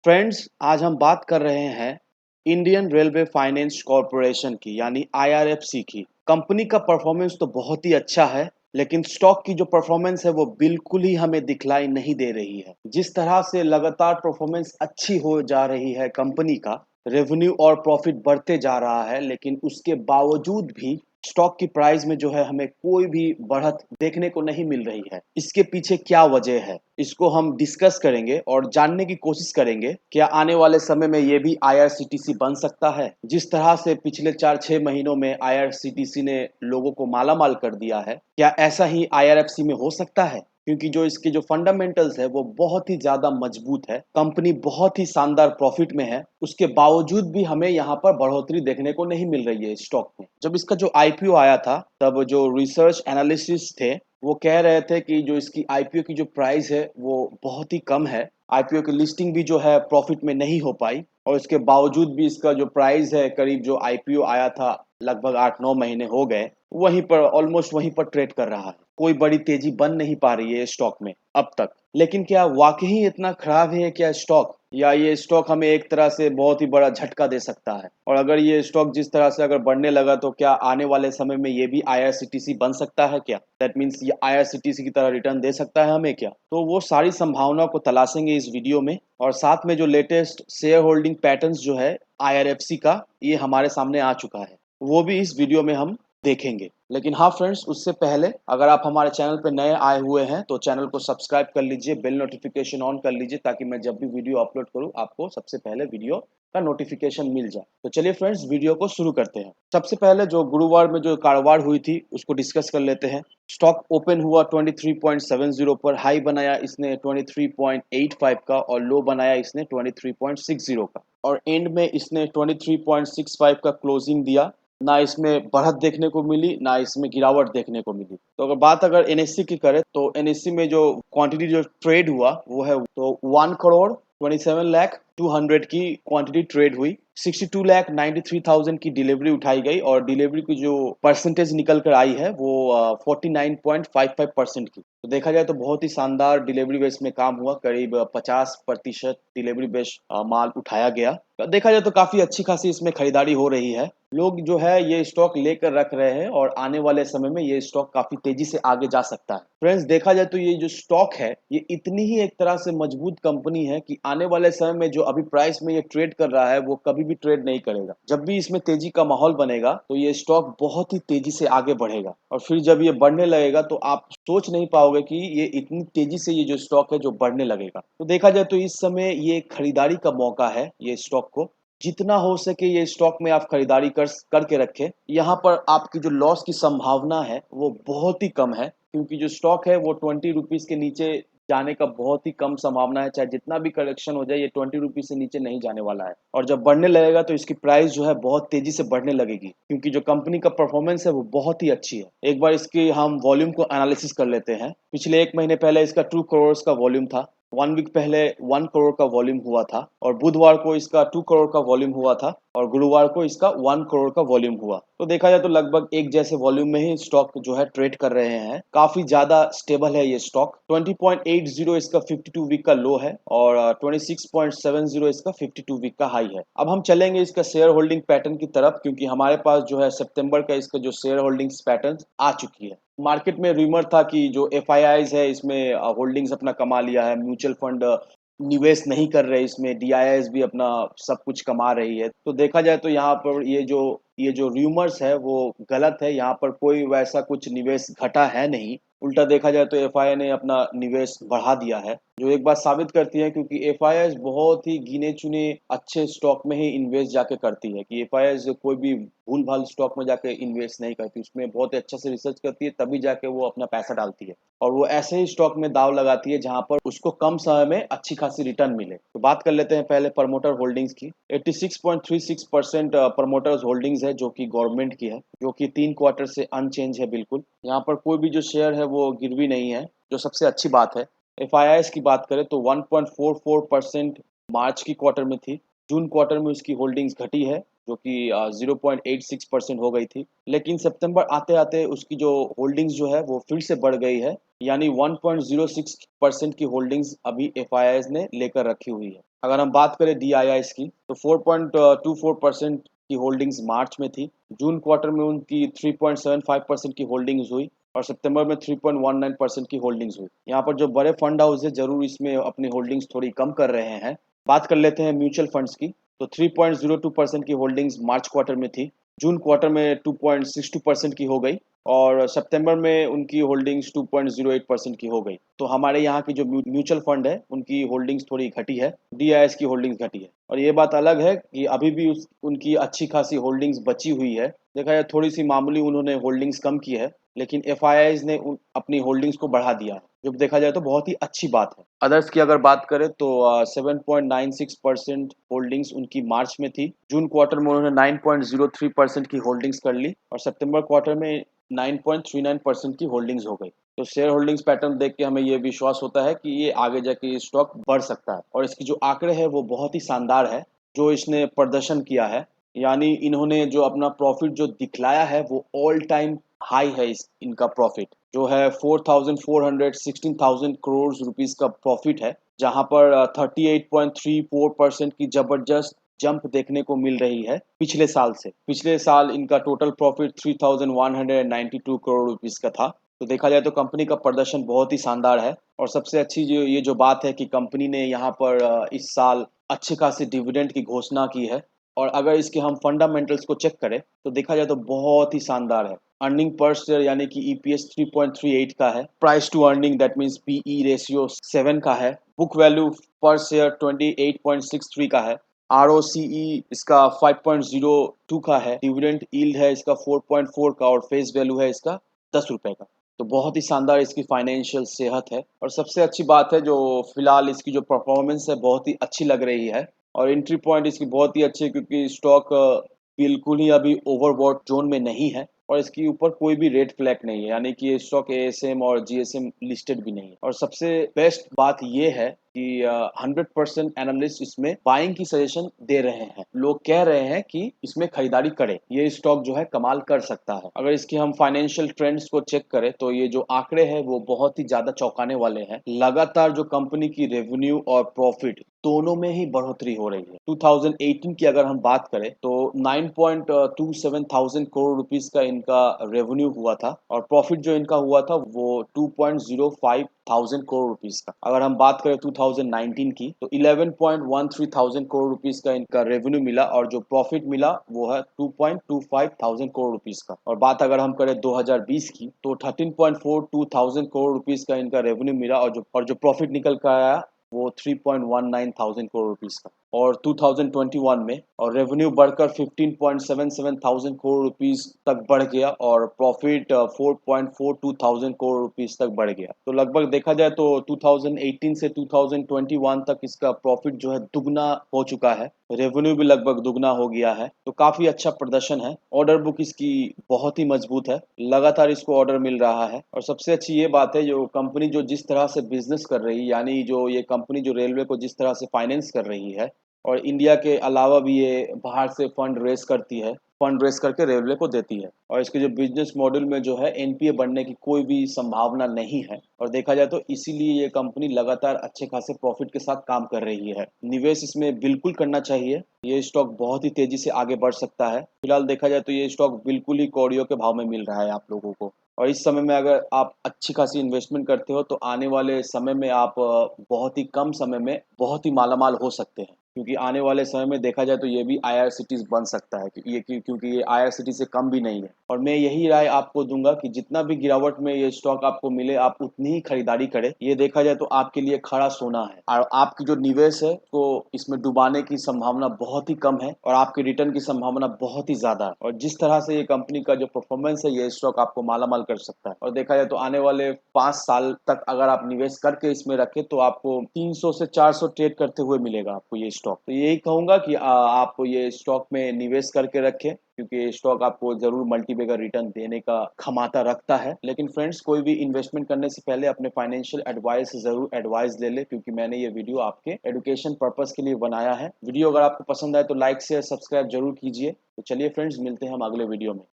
Friends, आज हम बात कर रहे हैं इंडियन रेलवे फाइनेंस कॉरपोरेशन की यानी आईआरएफसी की। कंपनी का परफॉर्मेंस तो बहुत ही अच्छा है, लेकिन स्टॉक की जो परफॉर्मेंस है वो बिल्कुल ही हमें दिखलाई नहीं दे रही है। जिस तरह से लगातार परफॉर्मेंस अच्छी हो जा रही है कंपनी का, रेवेन्यू और प्रॉफिट बढ़ते जा रहा है, लेकिन उसके बावजूद भी स्टॉक की प्राइस में जो है हमें कोई भी बढ़त देखने को नहीं मिल रही है। इसके पीछे क्या वजह है, इसको हम डिस्कस करेंगे और जानने की कोशिश करेंगे क्या आने वाले समय में ये भी आईआरसीटीसी बन सकता है। जिस तरह से पिछले 4-6 महीनों में आईआरसीटीसी ने लोगों को मालामाल कर दिया है, क्या ऐसा ही आईआरएफसी में हो सकता है? क्योंकि जो इसके जो फंडामेंटल्स है वो बहुत ही ज्यादा मजबूत है, कंपनी बहुत ही शानदार प्रॉफिट में है, उसके बावजूद भी हमें यहाँ पर बढ़ोतरी देखने को नहीं मिल रही है स्टॉक में। जब इसका जो आईपीओ आया था तब जो रिसर्च एनालिसिस थे वो कह रहे थे कि जो इसकी आईपीओ की जो प्राइस है वो बहुत ही कम है, आईपीओ की लिस्टिंग भी जो है प्रॉफिट में नहीं हो पाई, और इसके बावजूद भी इसका जो प्राइस है करीब जो आईपीओ आया था लगभग 8-9 महीने हो गए, वहीं पर ऑलमोस्ट वहीं पर ट्रेड कर रहा है। कोई बड़ी तेजी बन नहीं पा रही है स्टॉक में अब तक। लेकिन क्या वाकई इतना खराब है क्या स्टॉक, या ये स्टॉक हमें एक तरह से बहुत ही बड़ा झटका दे सकता है? और अगर ये स्टॉक जिस तरह से अगर बढ़ने लगा तो क्या आने वाले समय में ये भी आईआरसीटीसी बन सकता है क्या? दैट मीन्स ये आईआरसीटीसी की तरह रिटर्न दे सकता है हमें क्या? तो वो सारी संभावनाओं को तलाशेंगे इस वीडियो में, और साथ में जो लेटेस्ट शेयर होल्डिंग पैटर्न्स जो है आईआरएफसी का, ये हमारे सामने आ चुका है, वो भी इस वीडियो में हम देखेंगे। लेकिन हाँ फ्रेंड्स, उससे पहले अगर आप हमारे चैनल पर नए आए हुए हैं तो चैनल को सब्सक्राइब कर लीजिए, बेल नोटिफिकेशन ऑन कर लीजिए, ताकि मैं जब भी वीडियो अपलोड करूँ आपको सबसे पहले वीडियो का नोटिफिकेशन मिल जाए। तो चलिए फ्रेंड्स, वीडियो को शुरू करते हैं। सबसे पहले जो गुरुवार में जो कारोबार हुई थी उसको डिस्कस कर लेते हैं। स्टॉक ओपन हुआ 23.70 पर, हाई बनाया इसने 23.85 का और लो बनाया इसने 23.60 का, और एंड में इसने 23.65 का क्लोजिंग दिया। ना इसमें बढ़त देखने को मिली, ना इसमें गिरावट देखने को मिली। तो अगर एनएससी की करें तो एनएससी में जो क्वांटिटी जो ट्रेड हुआ वो है तो 1,27,02,00,000 की क्वांटिटी ट्रेड हुई। 62,93,000 की डिलीवरी उठाई गई, और डिलीवरी की जो परसेंटेज निकल कर आई है वो 49.55% की। तो देखा जाए तो बहुत ही शानदार डिलीवरी बेस में काम हुआ, करीब 50% डिलीवरी बेस माल उठाया गया। तो देखा जाए तो काफी अच्छी खासी इसमें खरीदारी हो रही है। लोग जो है ये स्टॉक लेकर रख रहे हैं, और आने वाले समय में ये स्टॉक काफी तेजी से आगे जा सकता है। फ्रेंड्स, देखा जाए तो ये जो स्टॉक है ये इतनी ही एक तरह से मजबूत कंपनी है कि आने वाले समय में जो अभी प्राइस में ये ट्रेड कर रहा है वो कभी भी ट्रेड नहीं करेगा। जब भी इसमें तेजी का माहौल बनेगा तो ये स्टॉक बहुत ही तेजी से आगे बढ़ेगा, और फिर जब ये बढ़ने लगेगा तो आप सोच नहीं पाओगे कि ये इतनी तेजी से ये जो स्टॉक है जो बढ़ने लगेगा। तो देखा जाए तो इस समय ये खरीदारी का मौका है ये स्टॉक को। जितना हो सके ये स्टॉक में आप खरीदारी करके रखें। यहाँ पर आपकी जो लॉस की संभावना है वो बहुत ही कम है, क्योंकि जो स्टॉक है वो 20 रुपीज के नीचे जाने का बहुत ही कम संभावना है। चाहे जितना भी करेक्शन हो जाए ये 20 रुपीज से नीचे नहीं जाने वाला है, और जब बढ़ने लगेगा तो इसकी प्राइस जो है बहुत तेजी से बढ़ने लगेगी, क्योंकि जो कंपनी का परफॉर्मेंस है वो बहुत ही अच्छी है। एक बार इसकी हम वॉल्यूम को एनालिसिस कर लेते हैं। पिछले 1 महीने पहले इसका 2 करोड़ का वॉल्यूम था, 1 वीक पहले 1 करोड़ का वॉल्यूम हुआ था, और बुधवार को इसका 2 करोड़ का वॉल्यूम हुआ था, और गुरुवार को इसका 1 करोड़ का वॉल्यूम हुआ। तो देखा जाए तो लगभग एक जैसे वॉल्यूम में ही स्टॉक जो है ट्रेड कर रहे हैं। काफी ज्यादा स्टेबल है ये स्टॉक। 20.80 इसका 52 वीक का लो है, और 26.70 इसका 52 वीक का हाई है। अब हम चलेंगे इसका शेयर होल्डिंग पैटर्न की तरफ, क्योंकि हमारे पास जो है सितंबर का इसका जो शेयर होल्डिंग्स पैटर्न आ चुकी है। मार्केट में रूमर था कि जो एफआईआईज है इसमें होल्डिंग्स अपना कमा लिया है, म्यूचुअल फंड निवेश नहीं कर रहे इसमें, डीआईआईज भी अपना सब कुछ कमा रही है। तो देखा जाए तो यहाँ पर ये जो रूमर्स है वो गलत है। यहाँ पर कोई वैसा कुछ निवेश घटा है नहीं, उल्टा देखा जाए तो एफआईआई ने अपना निवेश बढ़ा दिया है, जो एक बात साबित करती है, क्योंकि एफआईआई बहुत ही गिने चुने अच्छे स्टॉक में ही इन्वेस्ट जाके करती है, कि एफआईआई कोई भी भूल भाल स्टॉक में जाके इन्वेस्ट नहीं करती, उसमें बहुत अच्छा से रिसर्च करती है, तभी जाके वो अपना पैसा डालती है, और वो ऐसे ही स्टॉक में दाव लगाती है जहां पर उसको कम समय में अच्छी खासी रिटर्न मिले। तो बात कर लेते हैं पहले प्रमोटर होल्डिंग्स की। 86.36% प्रमोटर्स होल्डिंग्स है जो कि गवर्नमेंट की है, जो कि 3 क्वार्टर से अनचेंज है बिल्कुल। यहाँ पर कोई भी जो शेयर है वो गिरवी नहीं है, जो सबसे अच्छी बात है। एफआईआईस की बात करें तो 1.44% मार्च की क्वार्टर में थी, जून क्वार्टर में उसकी होल्डिंग्स घटी है, जो कि 0.86% हो गई थी, लेकिन सितंबर आते आते उसकी जो होल्डिंग्स जो है वो फिर से बढ़ गई है, यानी 1.06% की होल्डिंग्स अभी एफआईआईज ने लेकर रखी हुई है। अगर हम बात करें DIIs की तो 4.24% की होल्डिंग्स मार्च में थी। जून क्वार्टर में उनकी 3.75% की होल्डिंग्स हुई और सितंबर में 3.19% की होल्डिंग्स हुई। यहाँ पर जो बड़े फंड हाउस है ज़रूर इसमें अपनी होल्डिंग्स थोड़ी कम कर रहे हैं। बात कर लेते हैं म्यूचुअल फंड्स की तो 3.02% की होल्डिंग्स मार्च क्वार्टर में थी। जून क्वार्टर में 2.62% की हो गई और सितंबर में उनकी होल्डिंग्स 2.08% की हो गई। तो हमारे यहाँ की जो म्यूचुअल फंड है उनकी होल्डिंग्स थोड़ी घटी है, DIS की होल्डिंग्स घटी है। और ये बात अलग है कि अभी भी उनकी अच्छी खासी होल्डिंग्स बची हुई है। देखा जाए थोड़ी सी मामूली उन्होंने होल्डिंग्स कम की है, लेकिन FIIs ने अपनी होल्डिंग्स को बढ़ा दिया है, जो देखा जाए तो बहुत ही अच्छी बात है। अदर्स की अगर बात करें तो 7.96% होल्डिंग्स उनकी मार्च में थी। जून क्वार्टर में उन्होंने 9.03% की होल्डिंग्स कर ली और सितंबर क्वार्टर में 9.39% की होल्डिंग्स हो गई। तो शेयर होल्डिंग्स पैटर्न देख के हमें ये विश्वास होता है कि ये आगे जाके ये स्टॉक बढ़ सकता है और इसकी जो आंकड़े है वो बहुत ही शानदार है जो इसने प्रदर्शन किया है। यानी इन्होंने जो अपना प्रॉफिट जो दिखलाया है वो ऑल टाइम हाई है। इनका प्रॉफिट जो है 4,416,000 करोड़ रुपीस का प्रॉफिट है, जहां पर 38.34% की जबरदस्त जंप देखने को मिल रही है पिछले साल से। पिछले साल इनका टोटल प्रॉफिट 3,192 करोड़ रुपीस का था। तो देखा जाए तो कंपनी का प्रदर्शन बहुत ही शानदार है और सबसे अच्छी जो बात है कि कंपनी ने यहाँ पर इस साल अच्छे खासे डिविडेंड की घोषणा की है। और अगर इसके हम फंडामेंटल्स को चेक करें तो देखा जाए तो बहुत ही शानदार है। अर्निंग पर शेयर यानी कि EPS 3.38 का है। Price to earning that means PE ratio 7 का है। बुक वैल्यू पर शेयर 28.63 का है। ROCE इसका 5.02 का है। डिविडेंड यील्ड है इसका 4.4 का और फेस वैल्यू है इसका 10 रुपए का। तो बहुत ही शानदार इसकी फाइनेंशियल सेहत है और सबसे अच्छी बात है जो फिलहाल इसकी जो परफॉर्मेंस है बहुत ही अच्छी लग रही है और एंट्री पॉइंट इसकी बहुत ही अच्छी है क्योंकि स्टॉक बिल्कुल ही अभी ओवरबॉट जोन में नहीं है और इसके ऊपर कोई भी रेड फ्लैग नहीं है, यानी कि ये स्टॉक ASM और GSM लिस्टेड भी नहीं है। और सबसे बेस्ट बात ये है कि 100% एनालिस्ट इसमें बाइंग की सजेशन दे रहे हैं। लोग कह रहे हैं कि इसमें खरीदारी करें, ये स्टॉक जो है कमाल कर सकता है। अगर इसके हम फाइनेंशियल ट्रेंड्स को चेक करें तो ये जो आंकड़े हैं वो बहुत ही ज्यादा चौंकाने वाले हैं। लगातार जो कंपनी की रेवेन्यू और प्रॉफिट दोनों में ही बढ़ोतरी हो रही है। 2018 की अगर हम बात करें तो 9.27 थाउजेंड करोड़ रुपीस का इनका रेवेन्यू हुआ था और प्रॉफिट जो इनका हुआ था वो 2.05 थाउजेंड करोड़ रुपीस का। अगर हम बात करें 2019 की तो 11.13 थाउजेंड करोड़ रुपीस का इनका रेवेन्यू मिला और जो प्रॉफिट मिला वो है 2.25 थाउजेंड करोड़ रुपीस का। और बात अगर हम करें 2020 की तो 13.42 थाउजेंड करोड़ रुपीस का इनका रेवेन्यू मिला और जो प्रॉफिट निकल कर आया वो 3.19 थाउजेंड करोड़ रुपीस का। और 2021 में और रेवेन्यू बढ़कर 15.77 थाउजेंड करोड़ रुपीस तक बढ़ गया और प्रॉफिट 4.42 थाउजेंड करोड़ रुपीस तक बढ़ गया। तो लगभग देखा जाए तो 2018 से 2021 तक इसका प्रॉफिट जो है दुगना हो चुका है, रेवेन्यू भी लगभग दुगना हो गया है। तो काफी अच्छा प्रदर्शन है। ऑर्डर बुक इसकी बहुत ही मजबूत है, लगातार इसको ऑर्डर मिल रहा है। और सबसे अच्छी ये बात है जो कंपनी जो जिस तरह से बिजनेस कर रही है, यानी जो ये कंपनी जो रेलवे को जिस तरह से फाइनेंस कर रही है और इंडिया के अलावा भी ये बाहर से फंड रेस करती है, फंड रेस करके रेलवे को देती है और इसके जो बिजनेस मॉडल में जो है NPA बनने की कोई भी संभावना नहीं है। और देखा जाए तो इसीलिए ये कंपनी लगातार अच्छे खासे प्रॉफिट के साथ काम कर रही है। निवेश इसमें बिल्कुल करना चाहिए, ये स्टॉक बहुत ही तेजी से आगे बढ़ सकता है। फिलहाल देखा जाए तो ये स्टॉक बिल्कुल ही कौड़ियों के भाव में मिल रहा है आप लोगों को। और इस समय में अगर आप अच्छी खासी इन्वेस्टमेंट करते हो तो आने वाले समय में आप बहुत ही कम समय में बहुत ही मालामाल हो सकते हैं, क्योंकि आने वाले समय में देखा जाए तो ये भी IRCTs बन सकता है क्योंकि ये IRCT से कम भी नहीं है। और मैं यही राय आपको दूंगा कि जितना भी गिरावट में ये स्टॉक आपको मिले आप उतनी ही खरीदारी करें। ये देखा जाए तो आपके लिए खड़ा सोना है और आपकी जो निवेश है तो इसमें डुबाने की संभावना बहुत ही कम है और आपके रिटर्न की संभावना बहुत ही ज्यादा है। और जिस तरह से ये कंपनी का जो परफॉर्मेंस है ये स्टॉक आपको मालामाल कर सकता है। और देखा जाए तो आने वाले 5 साल तक अगर आप निवेश करके इसमें रखें तो आपको 300 से 400 ट्रेड करते हुए मिलेगा आपको ये स्टॉक। तो यही कहूंगा कि आप ये स्टॉक में निवेश करके रखें क्योंकि ये स्टॉक आपको जरूर मल्टीबैगर रिटर्न देने का क्षमता रखता है। लेकिन फ्रेंड्स, कोई भी इन्वेस्टमेंट करने से पहले अपने फाइनेंशियल एडवाइस से जरूर एडवाइस ले ले, क्योंकि मैंने ये वीडियो आपके एजुकेशन पर्पस के लिए बनाया है। वीडियो अगर आपको पसंद आए तो लाइक शेयर सब्सक्राइब जरूर कीजिए। तो चलिए फ्रेंड्स, मिलते हैं हम अगले वीडियो में।